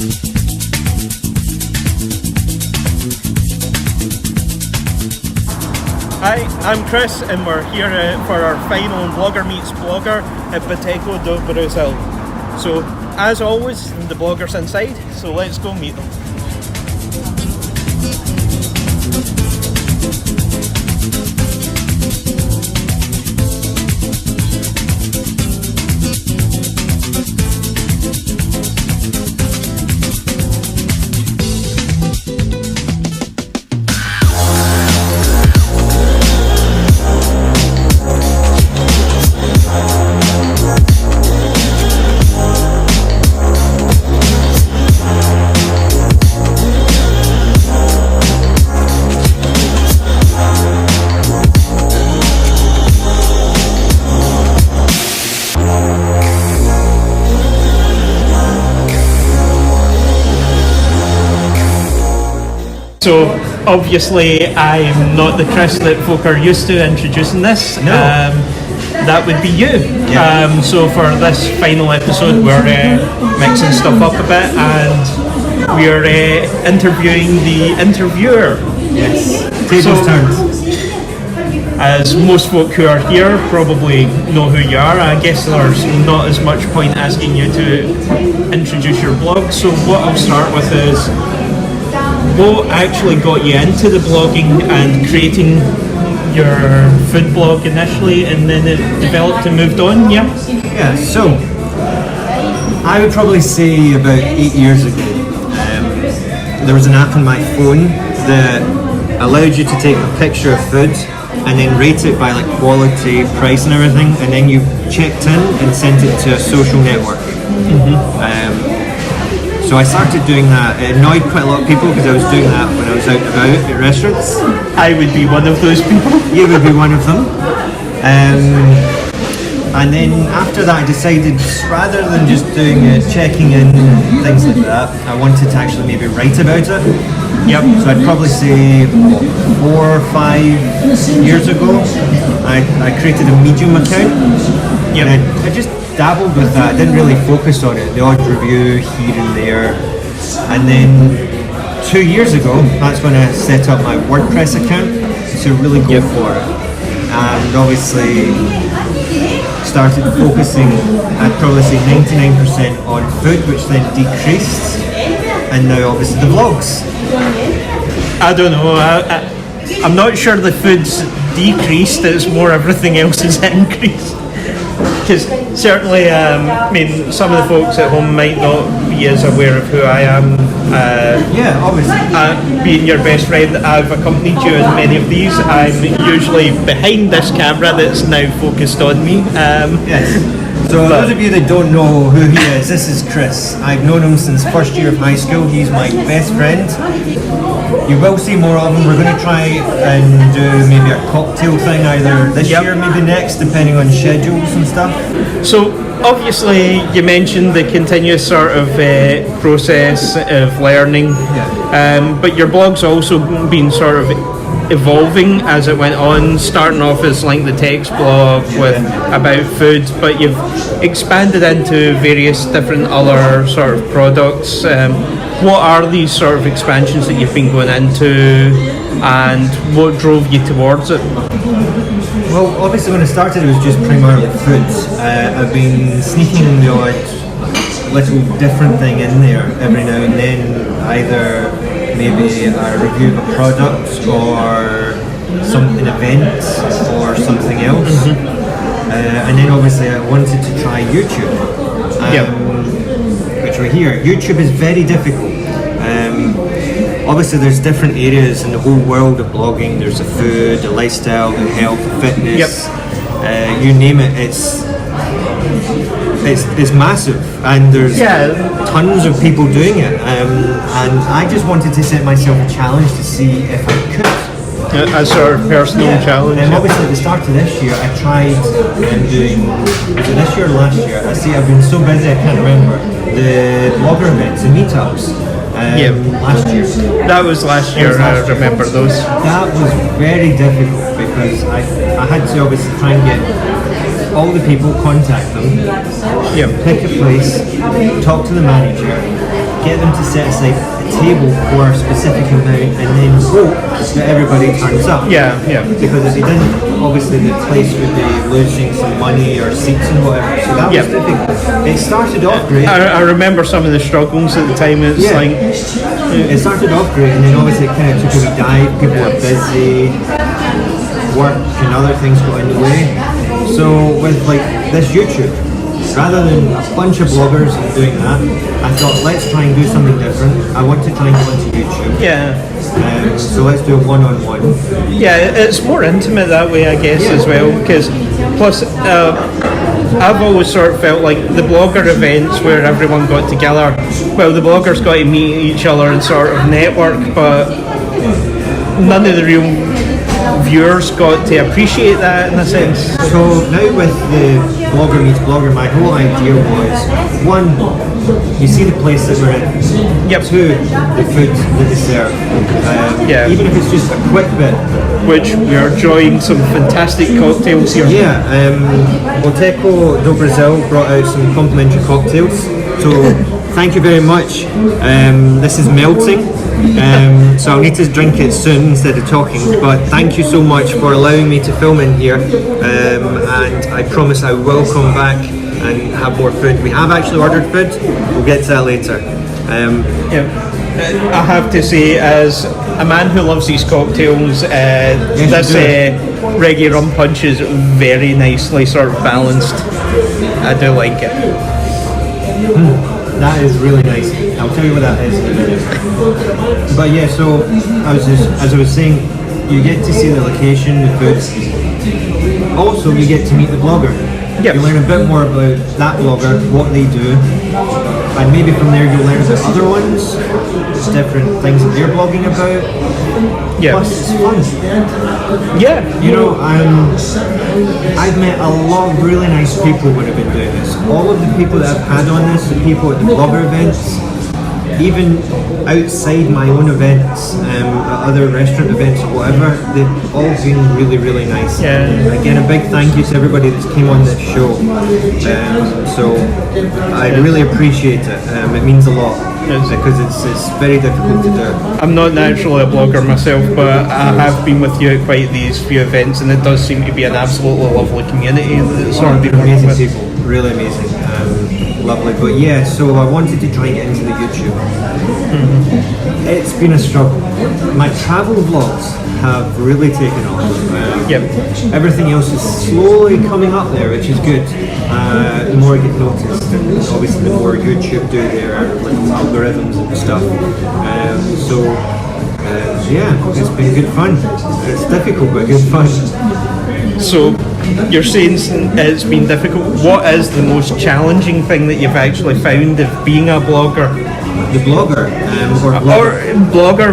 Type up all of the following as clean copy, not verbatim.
Hi, I'm Kris and we're here for our final Blogger Meets Blogger at Boteco Do Brasil. So, as always, the bloggers inside, so let's go meet them. So obviously I am not the Kris that folk are used to introducing this. No. That would be you. Yeah. So for this final episode we're mixing stuff up a bit and we're interviewing the interviewer. Yes. Tables turned. As most folk who are here probably know who you are, I guess there's not as much point asking you to introduce your blog. So what I'll start with is, what actually got you into the blogging and creating your food blog initially, and then it developed and moved on? Yeah, so I would probably say about 8 years ago, there was an app on my phone that allowed you to take a picture of food and then rate it by like quality, price and everything, and then you checked in and sent it to a social network. So I started doing that. It annoyed quite a lot of people because I was doing that when I was out and about at restaurants. I would be one of those people. You would be one of them. And then after that I decided, rather than just doing it, checking in, things like that, I wanted to actually maybe write about it. Yep. So I'd probably say 4 or 5 years ago, I created a Medium account. Yep. And I just dabbled with that. I didn't really focus on it. The odd review here and there. And then 2 years ago, that's when I set up my WordPress account to really go for it. And obviously started focusing, I'd probably say 99% on food, which then decreased. And now obviously the vlogs. I don't know, I'm not sure the food's decreased, it's more everything else has increased. Because certainly, I mean, some of the folks at home might not be as aware of who I am. Yeah, obviously. Being your best friend, I've accompanied you in many of these. I'm usually behind this camera that's now focused on me. Yes. So those of you that don't know who he is, this is Kris. I've known him since first year of high school. He's my best friend. You will see more of him. We're going to try and do maybe a cocktail thing either this year, maybe next, depending on schedules and stuff. So obviously you mentioned the continuous sort of process of learning, but your blog's also been sort of evolving as it went on, starting off as like the text blog with about food, but you've expanded into various different other sort of products. What are these sort of expansions that you've been going into, and what drove you towards it? Well, obviously when I started it was just primarily food. I've been sneaking the odd little different thing in there every now and then, either maybe a review of a product or an event or something else. And then obviously I wanted to try YouTube, which we're here. YouTube is very difficult. Obviously there's different areas in the whole world of blogging. There's the food, the lifestyle, the health, the fitness, you name it. It's massive, and there's tons of people doing it, and I just wanted to set myself a challenge to see if I could. A sort of personal challenge. Obviously at the start of this year I tried doing, was it this year or last year? I see I've been so busy I can't remember, the blogger events, the meetups. Last year. That was last year, I remember those. That was very difficult because I had to obviously try and get all the people, contact them, pick a place, talk to the manager, get them to set aside a table for a specific amount and then hope that everybody turns up. Yeah. Because if they didn't, obviously the place would be losing some money or seats and whatever. So that was difficult. It started off great. I remember some of the struggles at the time. It's like it started off great, and then obviously it kind of took a wee dive. People were busy, work and other things got in the way. So with like this YouTube, rather than a bunch of bloggers and doing that, I thought let's try and do something different. I want to try and go into YouTube. Yeah. So let's do a one-on-one. Yeah, it's more intimate that way, I guess, as well. Because plus, I've always sort of felt like the blogger events where everyone got together. Well, the bloggers got to meet each other and sort of network, but none of the real viewers got to appreciate that in a sense. So now with the Blogger Meets Blogger, my whole idea was, one, you see the place that we're in. Yep. Two, the food that they serve. Even if it's just a quick bit. Which we are enjoying some fantastic cocktails here. Yeah, Boteco Do Brasil brought out some complimentary cocktails. So thank you very much. This is melting. So I'll need to drink it soon instead of talking, but thank you so much for allowing me to film in here, and I promise I will come back and have more food. We have actually ordered food, we'll get to that later. I have to say, as a man who loves these cocktails, this Reggae Rum Punch is very nicely sort of balanced. I do like it. That is really nice. I'll tell you what that is in a minute. But yeah, so as I was saying, you get to see the location, the food. Also, you get to meet the blogger. Yep. You learn a bit more about that blogger, what they do, and maybe from there you'll learn about other ones, different things that they're blogging about. Yeah. Plus, it's fun. Yeah. You know, I've met a lot of really nice people when I've been doing this. All of the people that I've had on this, the people at the blogger events, even outside my own events, at other restaurant events or whatever, they've all been really, really nice. Yeah. Again, a big thank you to everybody that's came on this show. So I really appreciate it. It means a lot. Because it's very difficult to do. I'm not naturally a blogger myself, but I have been with you at quite these few events, and it does seem to be an absolutely lovely community that's sort of been amazing with. people, really amazing, lovely. But yeah, so I wanted to try and get into the YouTube. It's been a struggle. My travel vlogs have really taken off. Everything else is slowly coming up there, which is good. The more I get noticed, and obviously the more YouTube do their little algorithms and stuff. Yeah, it's been good fun. It's difficult but good fun. So you're saying it's been difficult. What is the most challenging thing that you've actually found of being a blogger? The blogger, or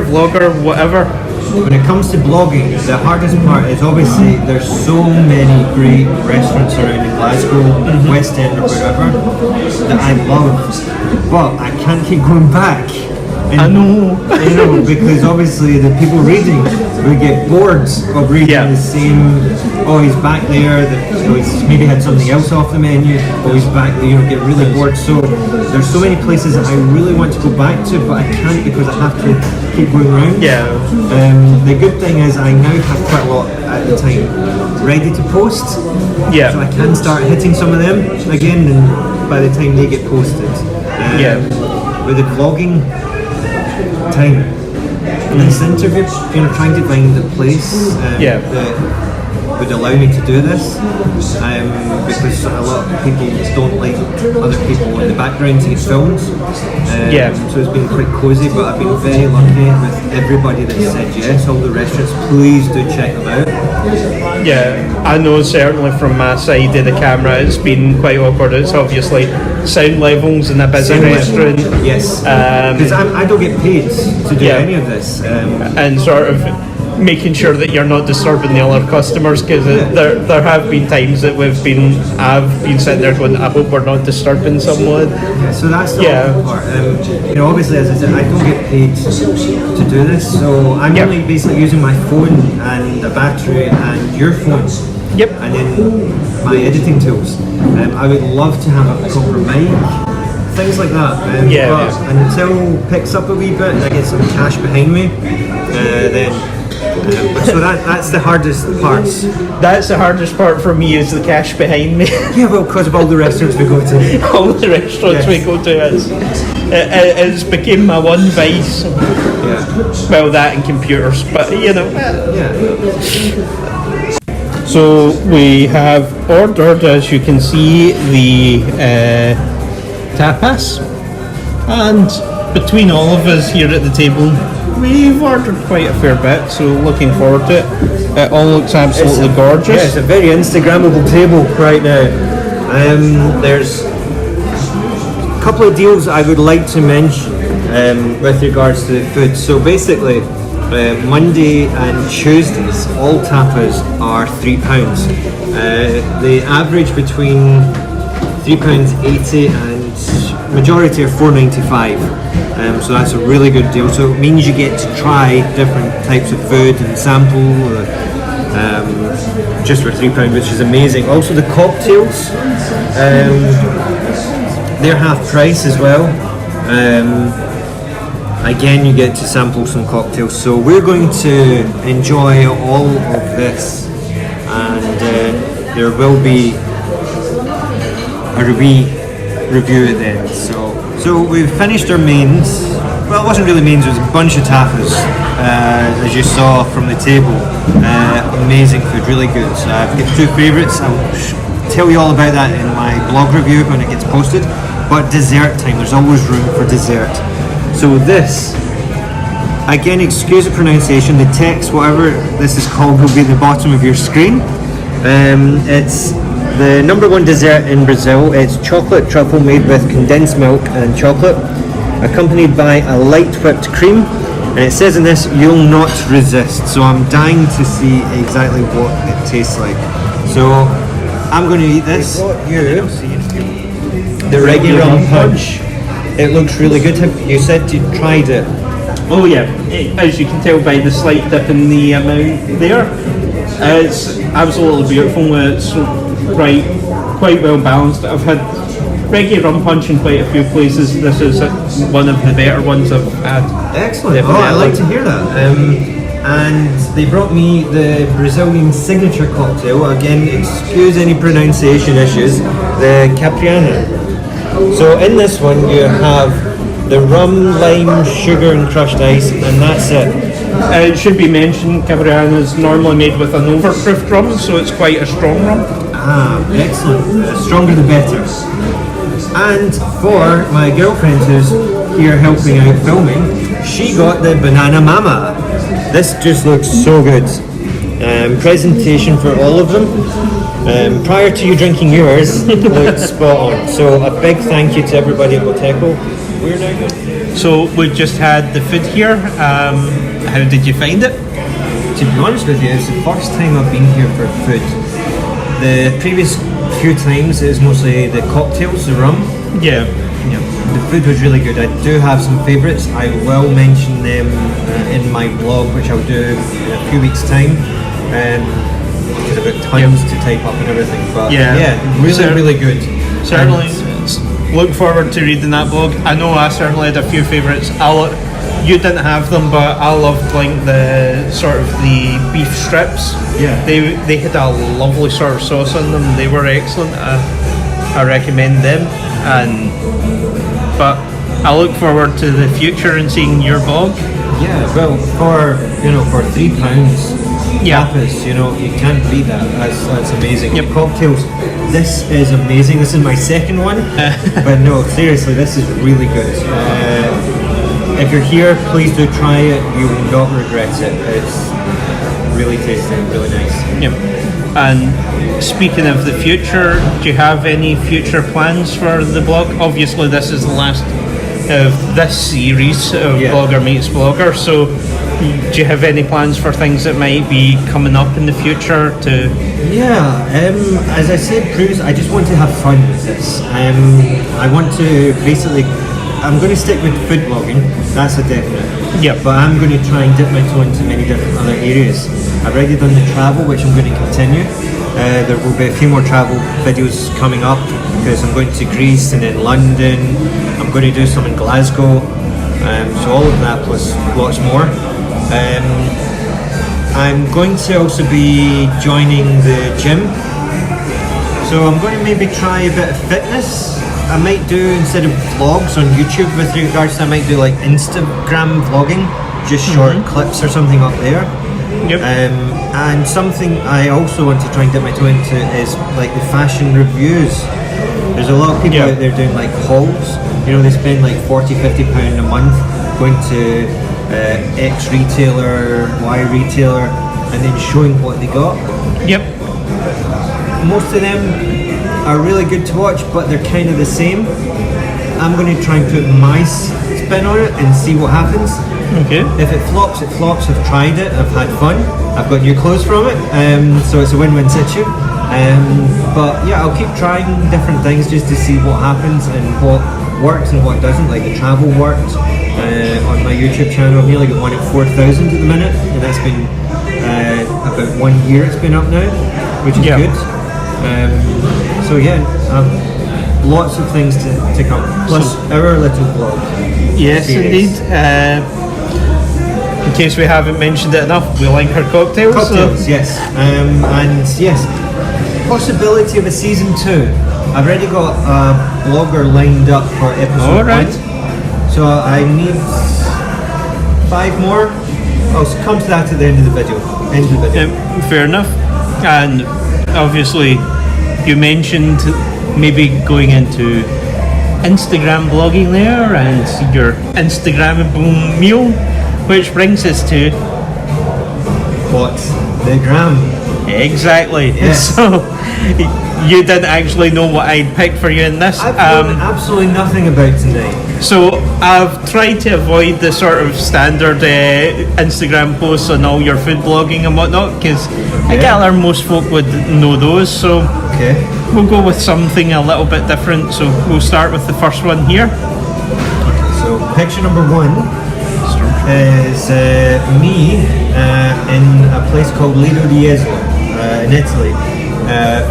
vlogger, whatever. When it comes to blogging, the hardest part is obviously there's so many great restaurants around in Glasgow, West End or wherever, that I love, but I can't keep going back. And, I know. You know, because obviously the people reading will get bored of reading the same, oh he's back there, he's maybe had something else off the menu, oh he's back there, you know, get really bored. So there's so many places that I really want to go back to, but I can't because I have to keep going around. Yeah. The good thing is I now have quite a lot at the time ready to post. Yeah. So I can start hitting some of them again, and by the time they get posted. With the vlogging time, this interview, you know, trying to find a place that would allow me to do this, because a lot of people don't like other people in the background to get filmed. So it's been quite cosy, but I've been very lucky with everybody that said yes. All the restaurants, please do check them out. Yeah, I know certainly from my side of the camera it's been quite awkward. It's obviously sound levels in a busy restaurant. Yes, because I don't get paid to do any of this. And sort of making sure that you're not disturbing the other customers, because there have been times that I've been sitting there going, I hope we're not disturbing someone. So that's the awkward part. You know, obviously as I said, I don't get paid to do this, so I'm only basically using my phone and a battery and your phone. And then my editing tools. I would love to have a proper mic things like that. But until picks up a wee bit and I get some cash behind me, then so that's the hardest parts. That's the hardest part for me, is the cash behind me. Yeah, well, because of all the restaurants we go to. All the restaurants we go to, it's became my one vice. Yeah. Well, that and computers, but you know. Yeah. So we have ordered, as you can see, the tapas, and between all of us here at the table, we've ordered quite a fair bit, so looking forward to it. It all looks absolutely gorgeous. Yeah, it's a very Instagrammable table right now. There's a couple of deals I would like to mention with regards to the food. So basically, Monday and Tuesdays, all tapas are £3. The average between £3.80 and majority are £4.95. So that's a really good deal. So it means you get to try different types of food and sample just for £3, which is amazing. Also the cocktails, they're half price as well. Again, you get to sample some cocktails. So we're going to enjoy all of this, and there will be a review at the end. So we've finished our mains. Well, it wasn't really mains, it was a bunch of tapas, as you saw from the table. Amazing food, really good. So I've got two favourites. I'll tell you all about that in my blog review when it gets posted. But dessert time, there's always room for dessert. So this, again, excuse the pronunciation, the text, whatever this is called, will be at the bottom of your screen. It's the #1 dessert in Brazil. It's chocolate truffle made with condensed milk and chocolate, accompanied by a light whipped cream. And it says in this, you'll not resist. So I'm dying to see exactly what it tastes like. So I'm going to eat this. The reggae rum punch. It looks really good. You said you tried it. Oh yeah, as you can tell by the slight dip in the amount there, it's absolutely beautiful. It's quite well balanced. I've had reggae rum punch in quite a few places. This is one of the better ones I've had. Excellent. Definitely. Oh, I like to hear that. And they brought me the Brazilian signature cocktail. Again, excuse any pronunciation issues. The Capriana. So in this one you have the rum, lime, sugar and crushed ice, and that's it. It should be mentioned, Capriana is normally made with an overproofed rum, so it's quite a strong rum. Ah, excellent. Stronger the better. And for my girlfriend who's here helping out filming, she got the Banana Mama. This just looks so good. Presentation for all of them. Prior to you drinking yours, looked spot on. So a big thank you to everybody at Boteco. We're now good. So we just had the food here. How did you find it? To be honest with you, it's the first time I've been here for food. The previous few times it was mostly the cocktails, the rum. Yeah. The food was really good. I do have some favourites. I will mention them in my blog, which I'll do in a few weeks' time. Because I've got tons to type up and everything. But really good. Certainly. Look forward to reading that blog. I know I certainly had a few favourites. You didn't have them, but I loved the sort of the beef strips. Yeah. They had a lovely sort of sauce on them. They were excellent. I recommend them. But I look forward to the future and seeing your blog. Yeah, well, for £3, tapas, you can't beat that. That's amazing. Yep. Cocktails. This is amazing. This is my second one, but no, seriously, this is really good. If you're here, please do try it. You will not regret it. It's really tasty, really nice. Yep. And speaking of the future, do you have any future plans for the blog? Obviously, this is the last of this series of Blogger Meets Blogger, so do you have any plans for things that might be coming up in the future to... Yeah, as I said, I just want to have fun with this. I want to basically... I'm going to stick with food blogging, that's a definite. Yep. But I'm going to try and dip my toe into many different other areas. I've already done the travel, which I'm going to continue. There will be a few more travel videos coming up because I'm going to Greece and then London. I'm going to do some in Glasgow. So all of that plus lots more. I'm going to also be joining the gym. So I'm going to maybe try a bit of fitness. I might do, instead of vlogs on YouTube with regards to, I might do like Instagram vlogging, just short clips or something up there. Yep. And something I also want to try and dip my toe into is like the fashion reviews. There's a lot of people out there doing like hauls. You know, they spend like £40-50 a month going to X retailer, Y retailer, and then showing what they got. Yep. Most of them are really good to watch, but they're kind of the same. I'm going to try and put my spin on it and see what happens. Okay. If it flops, it flops. I've tried it, I've had fun, I've got new clothes from it, so it's a win-win situ. But yeah, I'll keep trying different things just to see what happens and what works and what doesn't. Like the travel worked on my YouTube channel. I've nearly got one at 4,000 at the minute, and that's been about 1 year it's been up now, which is good. So yeah, lots of things to come, plus our little vlog. Yes, series. indeed. In case we haven't mentioned it enough, we like our cocktails. Cocktails, yes. And yes, possibility of a season 2. I've already got a blogger lined up for episode 1. So I need 5 more. I'll come to that at the end of the video. Fair enough. And obviously, you mentioned maybe going into Instagram blogging there and your Instagrammable meal, which brings us to what's the gram? Exactly. Yes. So you didn't actually know what I'd pick for you in this. I've known absolutely nothing about tonight. So I've tried to avoid the sort of standard Instagram posts on all your food blogging and whatnot, because I gather most folk would know those. So we'll go with something a little bit different. So we'll start with the first one here. So picture number 1 is me in a place called Lido di Uysal in Italy.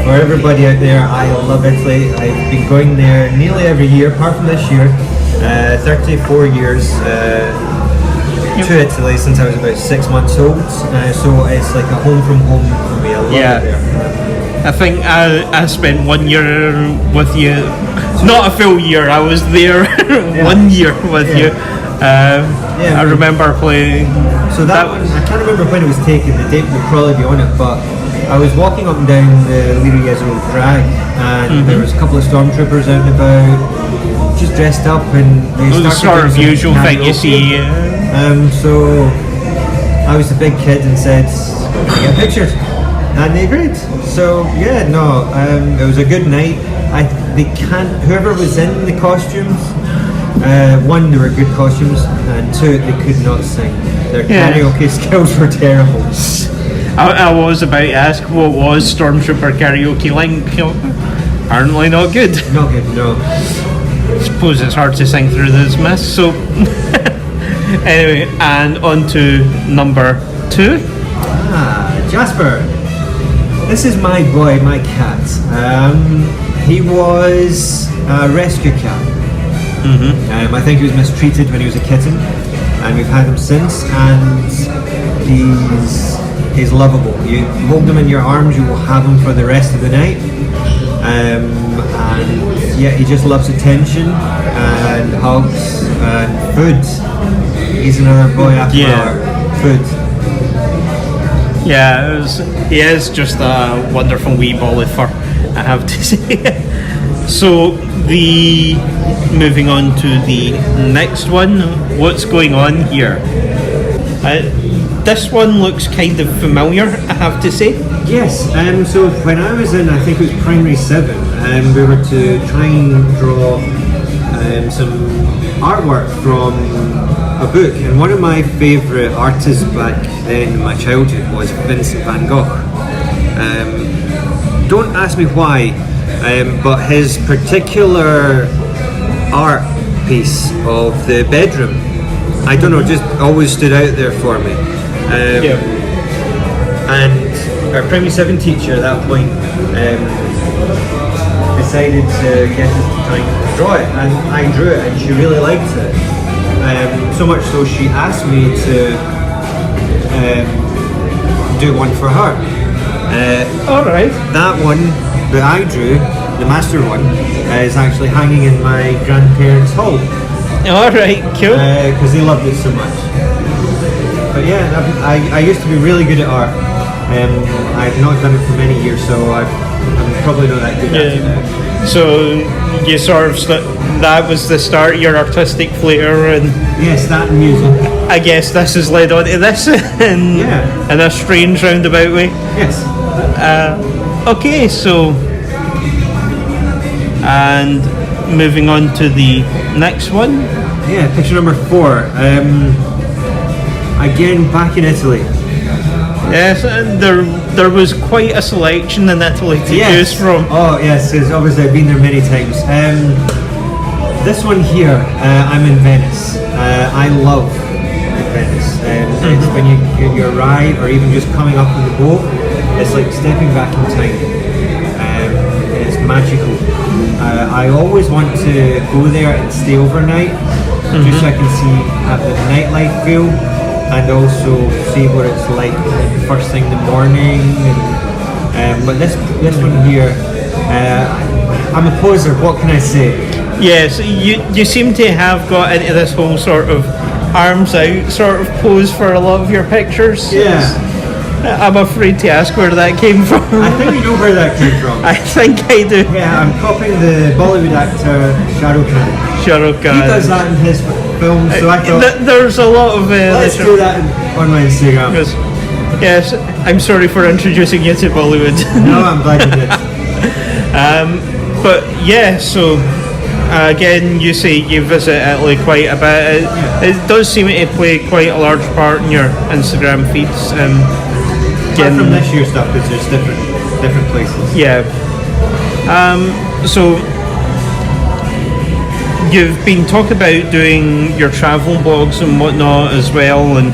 For everybody out there, I love Italy. I've been going there nearly every year, apart from this year. 34 years to Italy since I was about 6 months old. So it's like a home from home for me. I love it there. I think I spent 1 year with you. Not a full year, I was there 1 year with you. I remember playing. So that one, I can't remember when it was taken, the date will probably be on it, but I was walking up and down the Lido di Uysal drag, and there was a couple of stormtroopers out and about, just dressed up, and they started the sort of usual thing you see. So I was the big kid and said, "Can I get pictures?" And they agreed. So yeah, no, it was a good night. Whoever was in the costumes, 1, they were good costumes, and 2, they could not sing. Their karaoke skills were terrible. I was about to ask, what was Stormtrooper karaoke like? Apparently not good. Not good, no. I suppose it's hard to sing through this mess, so... Anyway, and on to number 2. Jasper. This is my boy, my cat. He was a rescue cat. I think he was mistreated when he was a kitten, and we've had him since, and he's lovable. You hold him in your arms, you will have him for the rest of the night, and yeah, he just loves attention and hugs and food. He's another boy after our food. Yeah, he is just a wonderful wee ball of fur, I have to say. So moving on to the next one, what's going on here? This one looks kind of familiar, I have to say. Yes, so when I was in, I think it was primary 7, we were to try and draw some artwork from a book, and one of my favourite artists back then in my childhood was Vincent van Gogh. Don't ask me why, but his particular art piece of the bedroom, I don't know, just always stood out there for me. And our primary 7 teacher at that point decided to get us to try and draw it, and I drew it, and she really liked it. So much so she asked me to do one for her. Alright. That one that I drew, the master one, is actually hanging in my grandparents' hall. Alright, cool. Because they loved it so much. But yeah, I used to be really good at art. I've not done it for many years, so I'm probably not that good at it now. So you sort of that was the start of your artistic flair, and yes, that and music. I guess this has led on to this in a strange roundabout way. Yes. Okay, so and moving on to the next one. Yeah, picture number 4. Again, back in Italy. Yes, and there was quite a selection in Italy to choose from. Oh yes, because obviously I've been there many times. This one here, I'm in Venice. I love Venice. It's when you arrive, or even just coming up on the boat, it's like stepping back in time. It's magical. I always want to go there and stay overnight, just so I can have the nightlife feel, and also see what it's like first thing in the morning. But this one here, I'm a poser. What can I say? Yes, you seem to have got into this whole sort of arms out sort of pose for a lot of your pictures. Yeah. I'm afraid to ask where that came from. I think you know where that came from. I think I do. Yeah, I'm copying the Bollywood actor Shah Rukh Khan. Shah Rukh Khan. He does that in his films, so I thought there's a lot of let's do that on my Instagram. Yes, I'm sorry for introducing you to Bollywood. No, I'm glad you did. But yeah, so again, you say you visit Italy quite a bit. It does seem to play quite a large part in your Instagram feeds. Apart from this year stuff, because there's different places. Yeah. So you've been talking about doing your travel blogs and whatnot as well, and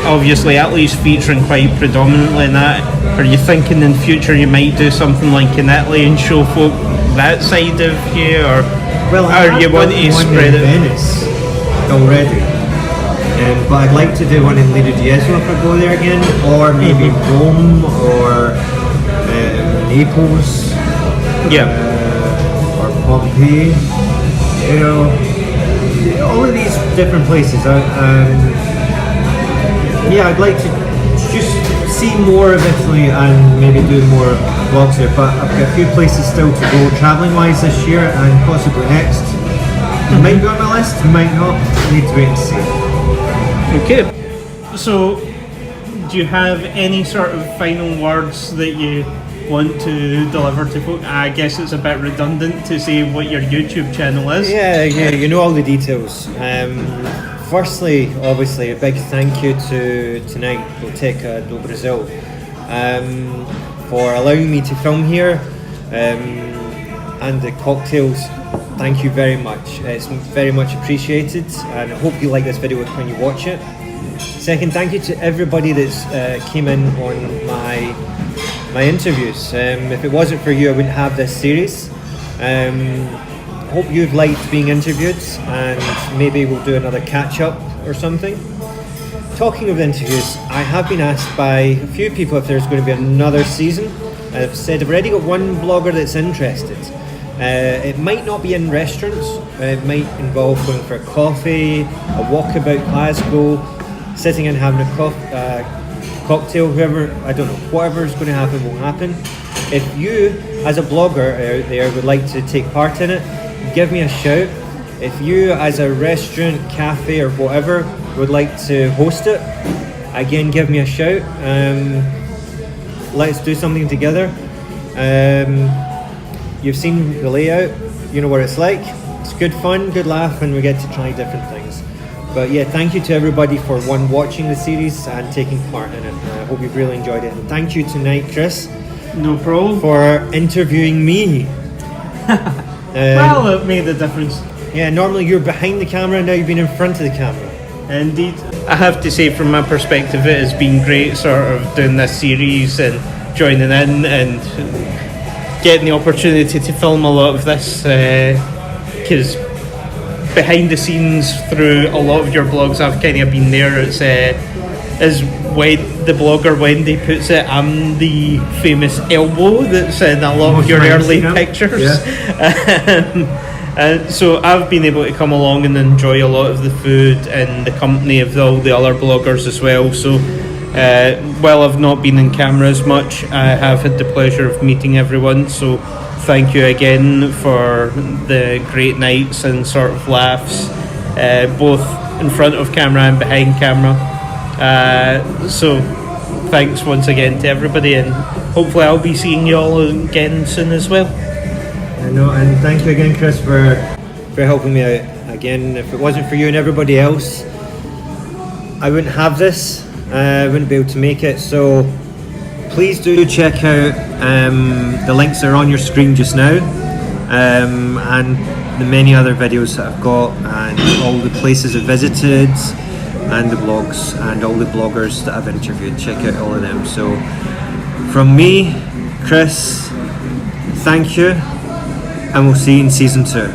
obviously Italy's featuring quite predominantly in that. Are you thinking in future you might do something like in Italy and show folk that side of you, or are you want to spread it? Venice already, but I'd like to do one in Lido Dieso if I go there again, or maybe Rome, or Naples, or Pompeii. You know, all of these different places. I'd like to just see more of Italy and maybe do more vlogs there, but I've got a few places still to go travelling wise this year, and possibly next. It might be on my list, it might not. Need to wait and see. Okay, so do you have any sort of final words that you want to deliver to folk? I guess it's a bit redundant to say what your YouTube channel is. Yeah, you know all the details. Firstly, obviously, a big thank you to tonight, Boteco Do Brasil, for allowing me to film here, and the cocktails. Thank you very much. It's very much appreciated, and I hope you like this video when you watch it. Second, thank you to everybody that's came in on my interviews. If it wasn't for you, I wouldn't have this series. Hope you've liked being interviewed, and maybe we'll do another catch-up or something. Talking of interviews, I have been asked by a few people if there's going to be another season. I've said I've already got one blogger that's interested. It might not be in restaurants. It might involve going for a coffee, a walk about Glasgow, sitting and having a cocktail, whatever's going to happen will happen. If you, as a blogger out there, would like to take part in it, give me a shout. If you, as a restaurant, cafe, or whatever, would like to host it, again, give me a shout. Let's do something together. You've seen the layout, you know what it's like. It's good fun, good laugh, and we get to try different things. But yeah, thank you to everybody for watching the series and taking part in it. I hope you've really enjoyed it. And thank you tonight, Kris. No problem. For interviewing me. Well, it made a difference. Yeah, normally you're behind the camera, now you've been in front of the camera. Indeed. I have to say, from my perspective, it has been great sort of doing this series and joining in and getting the opportunity to film a lot of this, because behind the scenes through a lot of your blogs, I've kind of been there. It's as the blogger Wendy puts it, I'm the famous elbow that's in a lot of your early pictures. So I've been able to come along and enjoy a lot of the food and the company of all the other bloggers as well. So while I've not been in camera as much, I have had the pleasure of meeting everyone. So thank you again for the great nights and sort of laughs, both in front of camera and behind camera. So thanks once again to everybody, and hopefully I'll be seeing you all again soon as well. I know, and thank you again, Kris, for helping me out again. If it wasn't for you and everybody else, I wouldn't have this. I wouldn't be able to make it. So please do check out the links that are on your screen just now, and the many other videos that I've got, and all the places I've visited, and the blogs, and all the bloggers that I've interviewed. Check out all of them. So from me, Kris, thank you, and we'll see you in season 2.